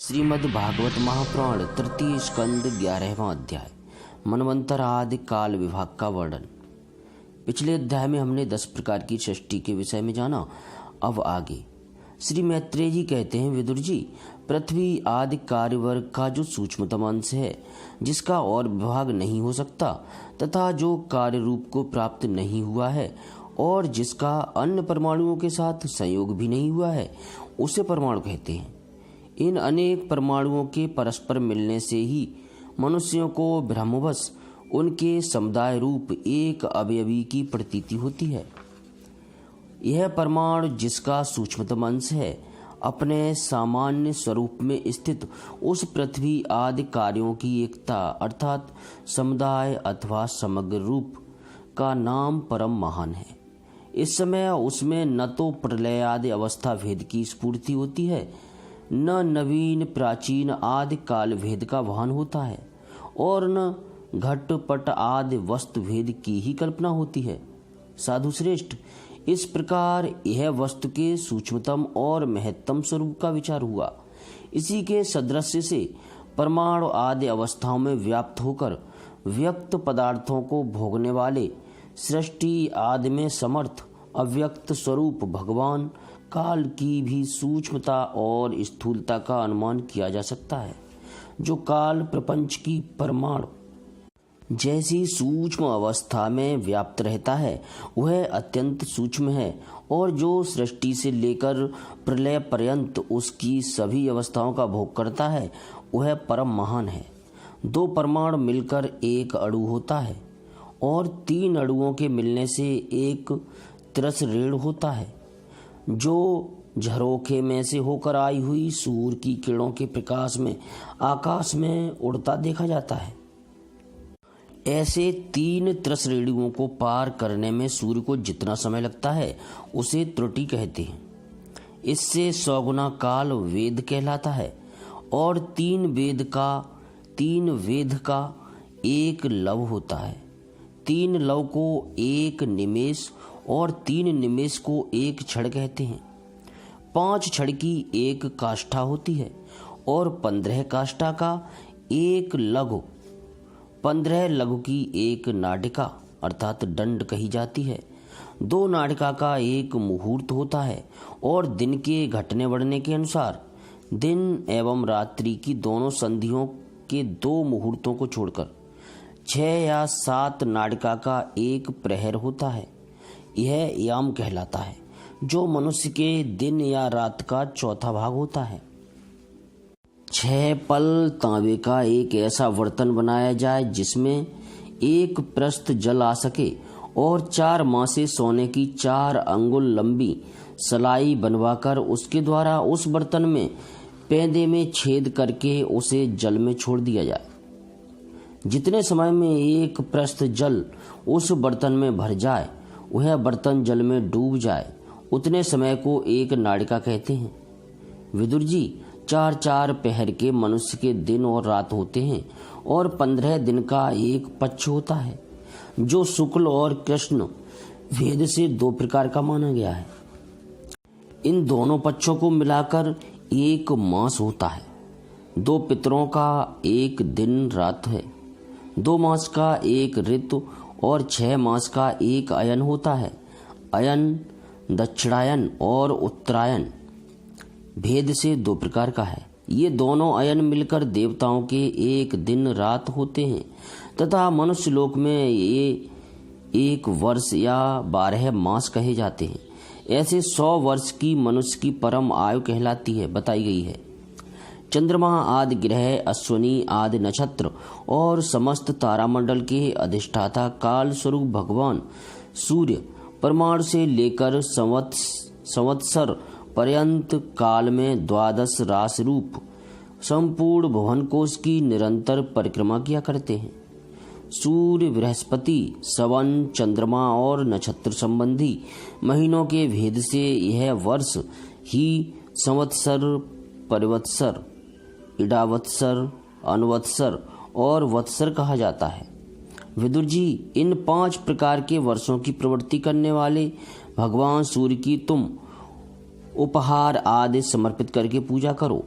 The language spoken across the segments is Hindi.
श्रीमद् भागवत महापुराण तृतीय स्कंद 11वां अध्याय मनवंतर आदि काल विभाग का वर्णन। पिछले अध्याय में हमने 10 प्रकार की सृष्टि के विषय में जाना। अब आगे श्री मैत्रेय जी कहते हैं, विदुर जी, पृथ्वी आदि कार्यवर्ग का जो सूक्ष्मतम अंश है, जिसका और विभाग नहीं हो सकता तथा जो कार्य रूप को प्राप्त नहीं हुआ है और जिसका अन्य परमाणुओं के साथ संयोग भी नहीं हुआ है, उसे परमाणु कहते हैं। इन अनेक परमाणुओं के परस्पर मिलने से ही मनुष्यों को ब्रह्मवश उनके समुदाय रूप एक अवयवी की प्रतीति होती है। यह परमाणु, जिसका सूक्ष्मतम अंश है, अपने सामान्य स्वरूप में स्थित उस पृथ्वी आदि कार्यों की एकता अर्थात समुदाय अथवा समग्र रूप का नाम परम महान है। इस समय उसमें न तो प्रलय आदि अवस्था भेद की स्फूर्ति होती है, न नवीन प्राचीन आदि काल भेद का वहन होता है और न घट पट आदि वस्तु भेद की ही कल्पना होती है। साधु श्रेष्ठ, इस प्रकार यह वस्तु के सूक्ष्मतम और महत्तम स्वरूप का विचार हुआ। इसी के सदृश्य से परमाणु आदि अवस्थाओं में व्याप्त होकर व्यक्त पदार्थों को भोगने वाले सृष्टि आदि में समर्थ अव्यक्त स्वरूप भगवान काल की भी सूक्ष्मता और स्थूलता का अनुमान किया जा सकता है। जो काल प्रपंच की परमाणु जैसी सूक्ष्म अवस्था में व्याप्त रहता है, वह अत्यंत सूक्ष्म है और जो सृष्टि से लेकर प्रलय पर्यंत उसकी सभी अवस्थाओं का भोग करता है, वह परम महान है। 2 परमाणु मिलकर एक अणु होता है और 3 अणुओं के मिलने से एक तिरस रेणु होता है, जो झरोखे में से होकर आई हुई सूर्य की किरणों के प्रकाश में आकाश में उड़ता देखा जाता है। ऐसे 3 तिरस रेणुओं को पार करने में सूर्य को जितना समय लगता है, उसे त्रुटि कहते हैं। इससे 100 गुना काल वेद कहलाता है और 3 वेद का एक लव होता है। 3 लव को एक निमेष और 3 निमेष को एक क्षण कहते हैं। 5 क्षण की एक काष्ठा होती है और 15 काष्ठा का एक लघु, 15 लघु की एक नाटिका अर्थात दंड कही जाती है। 2 नाटिका का एक मुहूर्त होता है और दिन के घटने बढ़ने के अनुसार दिन एवं रात्रि की दोनों संधियों के 2 मुहूर्तों को छोड़कर 6 या 7 नाटिका का एक प्रहर होता है। यह याम कहलाता है, जो मनुष्य के दिन या रात का चौथा भाग होता है। 6 पल तांबे का एक ऐसा बर्तन बनाया जाए जिसमें एक प्रस्थ जल आ सके और 4 मासे सोने की 4 अंगुल लंबी सलाई बनवाकर उसके द्वारा उस बर्तन में पेंदे में छेद करके उसे जल में छोड़ दिया जाए। जितने समय में एक प्रस्थ जल उस बर्तन में भर जाए, वह बर्तन जल में डूब जाए, उतने समय को एक नाड़िका कहते हैं। विदुर जी, 4-4 पहर के मनुष्य के दिन और रात होते हैं और 15 दिन का एक पक्ष होता है, जो शुक्ल और कृष्ण वेद से 2 प्रकार का माना गया है। इन दोनों पक्षों को मिलाकर एक मास होता है। 2 पितरों का एक दिन रात है, 2 मास का एक ऋतु और 6 मास का एक अयन होता है। अयन दक्षिणायन और उत्तरायण भेद से 2 प्रकार का है। ये दोनों अयन मिलकर देवताओं के एक दिन रात होते हैं तथा मनुष्य लोक में ये 1 वर्ष या 12 मास कहे जाते हैं। ऐसे 100 वर्ष की मनुष्य की परम आयु कहलाती है, बताई गई है। चंद्रमा आदि ग्रह, अश्विनी आदि नक्षत्र और समस्त तारामंडल के अधिष्ठाता काल स्वरूप भगवान सूर्य परमाणु से लेकर संवत्सर पर्यंत काल में 12 राशि रूप संपूर्ण भुवन कोश की निरंतर परिक्रमा किया करते हैं। सूर्य, बृहस्पति, सवन, चंद्रमा और नक्षत्र संबंधी महीनों के भेद से यह वर्ष ही संवत्सर, परिवत्सर, इडावत्सर, अनुवत्सर और वत्सर कहा जाता है। विदुर जी, इन 5 प्रकार के वर्षों की प्रवृत्ति करने वाले भगवान सूर्य की तुम उपहार आदि समर्पित करके पूजा करो।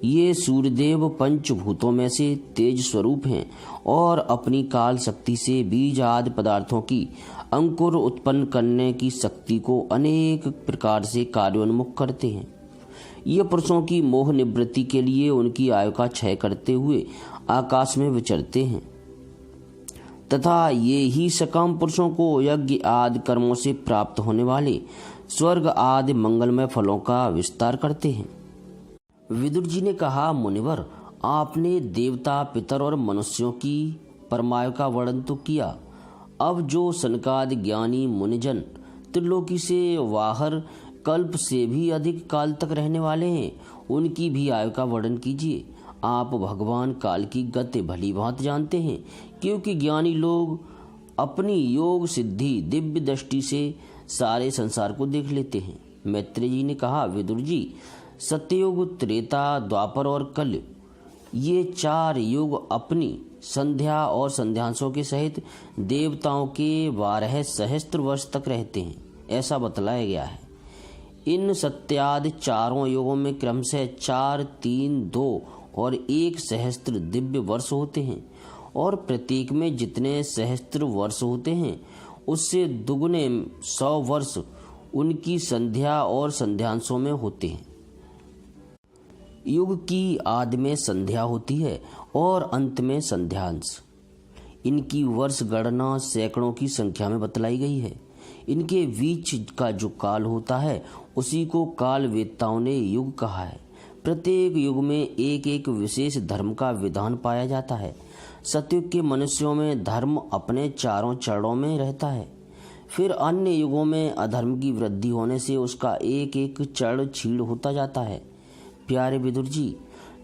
ये सूर्यदेव पंचभूतों में से तेज स्वरूप हैं और अपनी काल शक्ति से बीज आदि पदार्थों की अंकुर उत्पन्न करने की शक्ति को अनेक प्रकार से कार्योन्मुख करते हैं। ये पुरुषों की मोह निवृत्ति के लिए उनकी आयु का क्षय करते हुए आकाश में विचरते हैं तथा ये ही सकाम पुरुषों को यज्ञ आदि कर्मों से प्राप्त होने वाले स्वर्ग आदि मंगलमय फलों का विस्तार करते हैं। विदुर जी ने कहा, मुनिवर, आपने देवता, पितर और मनुष्यों की परमायु का वर्णन तो किया। अब जो सनकादि ज्ञानी मुनिजन त्रिलोकी से बाहर कल्प से भी अधिक काल तक रहने वाले हैं, उनकी भी आयु का वर्णन कीजिए। आप भगवान काल की गति भली भांति जानते हैं, क्योंकि ज्ञानी लोग अपनी योग सिद्धि दिव्य दृष्टि से सारे संसार को देख लेते हैं। मैत्रेय जी ने कहा, विदुर जी, सत्ययुग, त्रेता, द्वापर और कल, ये 4 युग अपनी संध्या और संध्यांशों के सहित देवताओं के 12 सहस्त्र वर्ष तक रहते हैं, ऐसा बतलाया गया है। इन सत्यादि चारों युगों में क्रमशः 4, 3, 2 और 1 सहस्त्र दिव्य वर्ष होते हैं, और प्रत्येक में जितने सहस्त्र वर्ष होते हैं उससे दुगुने 100 वर्ष उनकी संध्या और संध्यांशों में होते हैं। युग की आदि में संध्या होती है और अंत में संध्यांश। इनकी वर्ष गणना सैकड़ों की संख्या में बतलाई गई है। इनके बीच का जो काल होता है उसी को काल वेत्ताओं ने युग कहा है। प्रत्येक युग में एक एक विशेष धर्म का विधान पाया जाता है। सतयुग के मनुष्यों में धर्म अपने 4 चरणों में रहता है। फिर अन्य युगों में अधर्म की वृद्धि होने से उसका एक एक चरण छीड़ होता जाता है। प्यारे विदुर जी,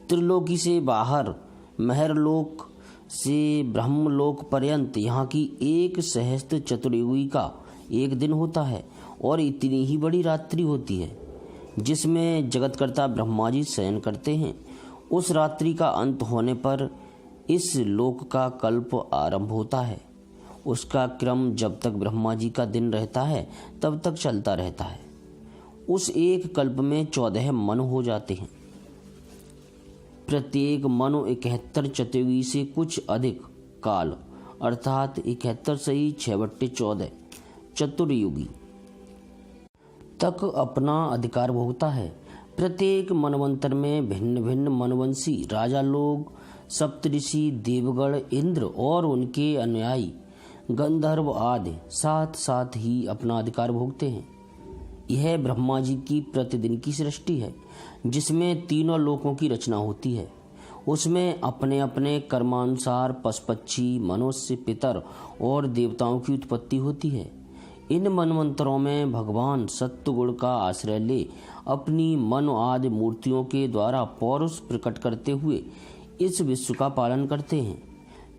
त्रिलोकी से बाहर महरलोक से ब्रह्मलोक पर्यंत यहाँ की 1 सहस्त्र चतुर्युगी का एक दिन होता है और इतनी ही बड़ी रात्रि होती है जिसमें जगतकर्ता ब्रह्मा जी शयन करते हैं। उस रात्रि का अंत होने पर इस लोक का कल्प आरंभ होता है। उसका क्रम जब तक ब्रह्मा जी का दिन रहता है तब तक चलता रहता है। उस एक कल्प में 14 मनु हो जाते हैं। प्रत्येक मनु 71 चतुर्युगी से कुछ अधिक काल अर्थात 71 से ही 6/14 चतुर्युगी तक अपना अधिकार भोगता है। प्रत्येक मनवंतर में भिन्न भिन्न मनवंशी राजा लोग, सप्तऋषि, देवगण, इंद्र और उनके अनुयायी गंधर्व आदि साथ साथ ही अपना अधिकार भोगते हैं। यह ब्रह्मा जी की प्रतिदिन की सृष्टि है जिसमें तीनों लोकों की रचना होती है। उसमें अपने अपने कर्मानुसार पशु पक्षी, मनुष्य, पितर और देवताओं की उत्पत्ति होती है। इन मनवंतरों में भगवान सत्वगुण का आश्रय ले अपनी मन आदि मूर्तियों के द्वारा पौरुष प्रकट करते हुए इस विश्व का पालन करते हैं।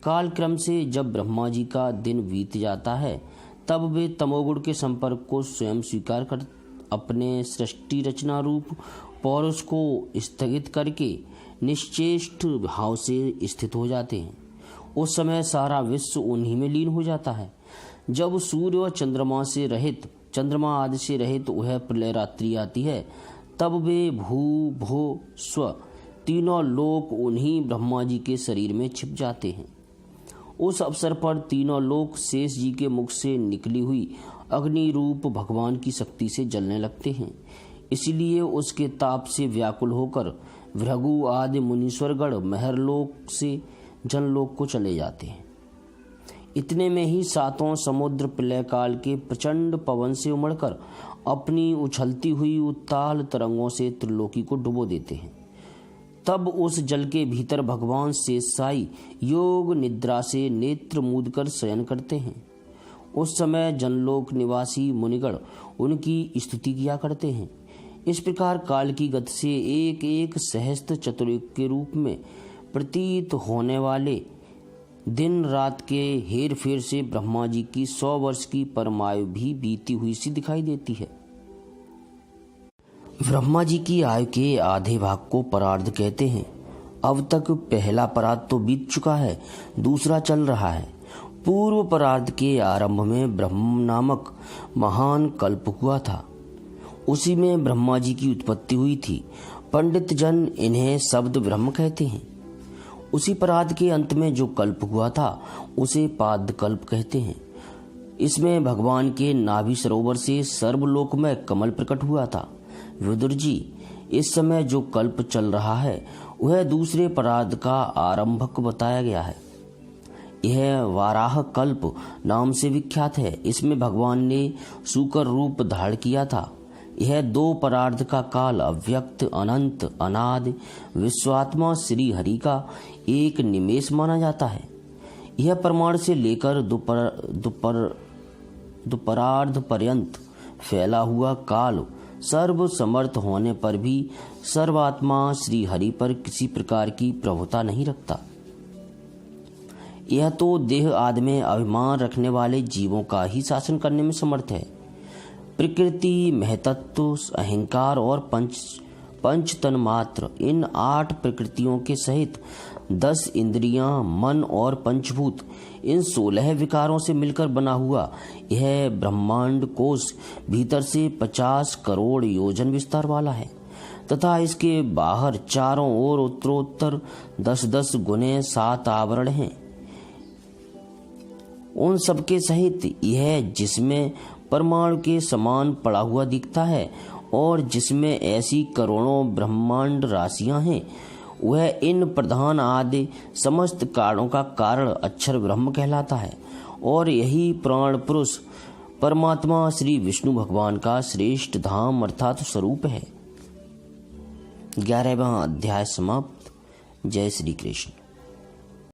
कालक्रम से जब ब्रह्मा जी का दिन बीत जाता है तब वे तमोगुण के संपर्क को स्वयं स्वीकार कर अपने सृष्टि रचना रूप पौरुष को स्थगित करके निश्चेष्ट भाव से स्थित हो जाते हैं। उस समय सारा विश्व उन्हीं में लीन हो जाता है। जब सूर्य और चंद्रमा आदि से रहित वह प्रलय रात्रि आती है तब वे भू भो स्व तीनों लोक उन्हीं ब्रह्मा जी के शरीर में छिप जाते हैं। उस अवसर पर तीनों लोक शेष जी के मुख से निकली हुई अग्नि रूप भगवान की शक्ति से जलने लगते हैं। इसलिए उसके ताप से व्याकुल होकर भृगु आदि मुनीश्वरगण महरलोक से जनलोक को चले जाते हैं। इतने में ही 7 समुद्र प्रलय काल के प्रचंड पवन से उमड़कर अपनी उछलती हुई उत्ताल तरंगों से त्रिलोकी को डुबो देते हैं। तब उस जल के भीतर भगवान शेषशायी योग निद्रा से नेत्र मूंद कर शयन करते हैं। उस समय जनलोक निवासी मुनिगण उनकी स्तुति किया करते हैं। इस प्रकार काल की गति से एक एक सहस्त्र चतुर्युग के रूप में प्रतीत होने वाले दिन रात के हेर फेर से ब्रह्मा जी की 100 वर्ष की परमायु भी बीती हुई सी दिखाई देती है। ब्रह्मा जी की आयु के आधे भाग को परार्ध कहते हैं। अब तक पहला परार्ध तो बीत चुका है, दूसरा चल रहा है। पूर्व परार्ध के आरंभ में ब्रह्म नामक महान कल्प हुआ था। उसी में ब्रह्मा जी की उत्पत्ति हुई थी। पंडित जन इन्हें शब्द ब्रह्म कहते हैं। उसी परार्ध के अंत में जो कल्प हुआ था उसे पाद कल्प कहते हैं। इसमें भगवान के नाभि सरोवर से सर्वलोक में कमल प्रकट हुआ था। विदुर जी, इस समय जो कल्प चल रहा है वह दूसरे परार्ध का आरंभक बताया गया है। यह वाराह कल्प नाम से विख्यात है। इसमें भगवान ने सूकर रूप धारण किया था। यह 2 परार्ध का काल अव्यक्त, अनंत, अनादि विश्वात्मा श्री हरि का एक निमेष माना जाता है। यह प्रमाण से लेकर दुपरार्ध पर्यंत फैला हुआ काल सर्व समर्थ होने पर भी सर्वात्मा श्री हरि पर किसी प्रकार की प्रभुता नहीं रखता। यह तो देह आदि में अभिमान रखने वाले जीवों का ही शासन करने में समर्थ है। प्रकृति, महतत्व, अहंकार और पंच तन मात्र, इन 8 प्रकृतियों के सहित 10 इंद्रियां, मन और पंचभूत, इन 16 विकारों से मिलकर बना हुआ यह ब्रह्मांड कोश भीतर से 50 करोड़ योजन विस्तार वाला है तथा इसके बाहर चारों ओर उत्तरोत्तर 10-10 गुने 7 आवरण हैं। उन सबके सहित यह जिसमें परमाणु के समान पड़ा हुआ दिखता है और जिसमें ऐसी करोड़ों ब्रह्मांड राशियां हैं, वह इन प्रधान आदि समस्त कारणों का कारण अक्षर ब्रह्म कहलाता है। और यही प्राण पुरुष परमात्मा श्री विष्णु भगवान का श्रेष्ठ धाम अर्थात स्वरूप है। 11वां अध्याय समाप्त। जय श्री कृष्ण।